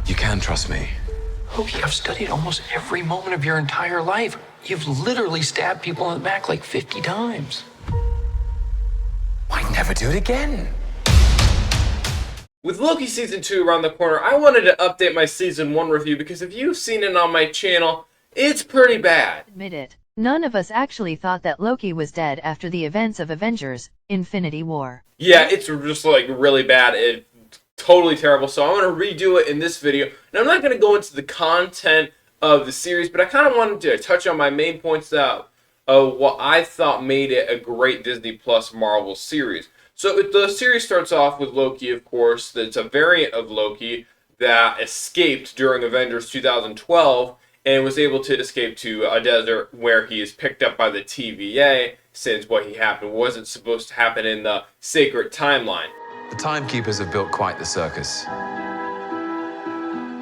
You can trust me. Loki, I've studied almost every moment of your entire life. You've literally stabbed people in the back like 50 times. I'd never do it again. With Loki Season 2 around the corner, I wanted to update my Season 1 review because if you've seen it on my channel, it's pretty bad. Admit it, none of us actually thought that Loki was dead after the events of Avengers: Infinity War. Yeah, it's just like really bad. It's totally terrible. So I'm going to redo it in this video. And I'm not going to go into the content of the series, but I kind of wanted to touch on my main points of what I thought made it a great Disney Plus Marvel series. So the series starts off with Loki, of course. It's a variant of Loki that escaped during Avengers 2012 and was able to escape to a desert where he is picked up by the TVA, since what he happened wasn't supposed to happen in the sacred timeline. The timekeepers have built quite the circus.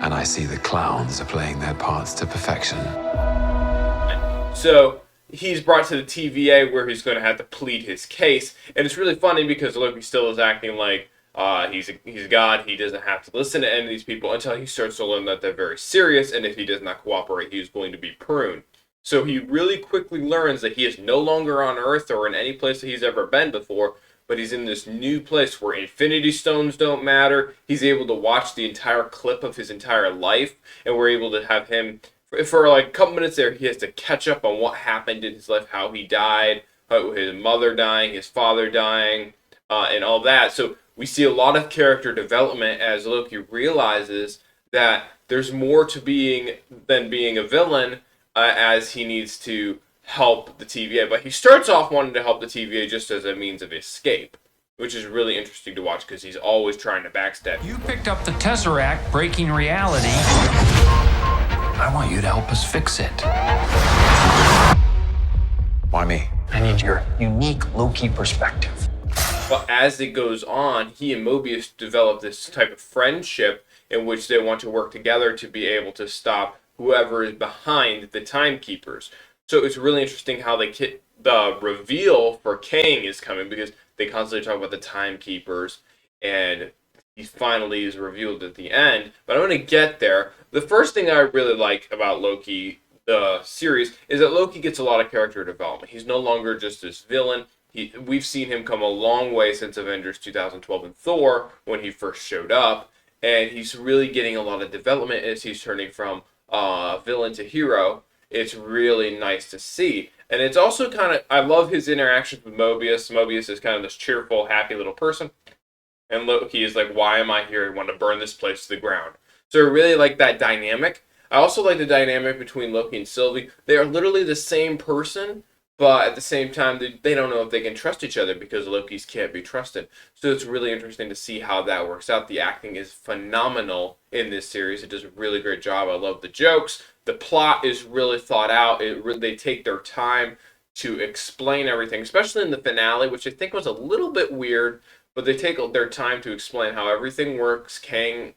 And I see the clowns are playing their parts to perfection. So he's brought to the TVA where he's going to have to plead his case. And it's really funny because Loki still is acting like he's a god. He doesn't have to listen to any of these people until he starts to learn that they're very serious. And if he does not cooperate, he's going to be pruned. So he really quickly learns that he is no longer on Earth or in any place that he's ever been before, but he's in this new place where Infinity Stones don't matter. He's able to watch the entire clip of his entire life, and we're able to have him, for like a couple minutes there, he has to catch up on what happened in his life, how he died, his mother dying, his father dying, and all that. So we see a lot of character development as Loki realizes that there's more to being than being a villain, as he needs to help the TVA. But he starts off wanting to help the TVA just as a means of escape, which is really interesting to watch because he's always trying to backstab. You picked up the Tesseract, breaking reality. I want you to help us fix it. Why me? I need your unique Loki perspective. But as it goes on, he and Mobius develop this type of friendship in which they want to work together to be able to stop whoever is behind the timekeepers. So it's really interesting how the reveal for Kang is coming, because they constantly talk about the timekeepers, and he finally is revealed at the end. But I'm going to get there. The first thing I really like about Loki, the series, is that Loki gets a lot of character development. He's no longer just this villain. We've seen him come a long way since Avengers 2012 and Thor, when he first showed up, and he's really getting a lot of development as he's turning from villain to hero. It's really nice to see. And it's also kind of, I love his interactions with Mobius. Mobius is kind of this cheerful, happy little person. And Loki is like, why am I here? I want to burn this place to the ground. So I really like that dynamic. I also like the dynamic between Loki and Sylvie. They are literally the same person, but at the same time, they don't know if they can trust each other because Loki's can't be trusted. So it's really interesting to see how that works out. The acting is phenomenal in this series. It does a really great job. I love the jokes. The plot is really thought out. They take their time to explain everything, especially in the finale, which I think was a little bit weird, but they take their time to explain how everything works. Kang,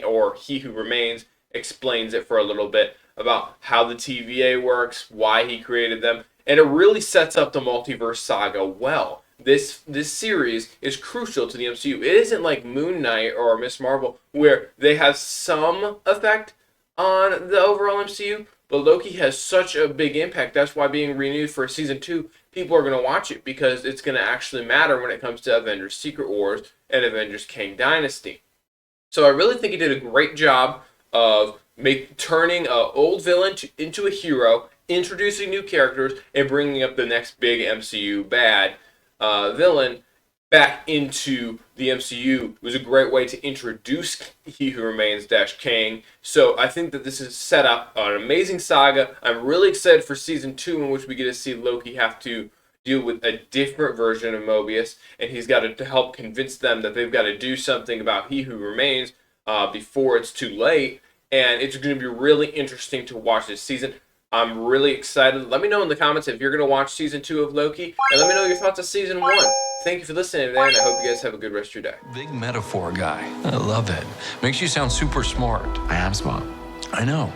or He Who Remains, explains it for a little bit about how the TVA works, why he created them, and it really sets up the multiverse saga well. This series is crucial to the MCU. It isn't like Moon Knight or Miss Marvel, where they have some effect on the overall MCU, but Loki has such a big impact. That's why being renewed for season 2, people are going to watch it, because it's going to actually matter when it comes to Avengers Secret Wars and Avengers Kang Dynasty. So I really think he did a great job of turning an old villain into a hero, introducing new characters, and bringing up the next big MCU bad villain back into the MCU. It was a great way to introduce He Who Remains - Kang. So I think that this is set up an amazing saga. I'm really excited for season 2, in which we get to see Loki have to deal with a different version of Mobius, and he's got to help convince them that they've got to do something about He Who Remains before it's too late. And it's going to be really interesting to watch this season. I'm really excited. Let me know in the comments if you're going to watch season 2 of Loki, and let me know your thoughts on season 1. Thank you for listening today, and I hope you guys have a good rest of your day. Big metaphor guy. I love it. Makes you sound super smart. I am smart. I know.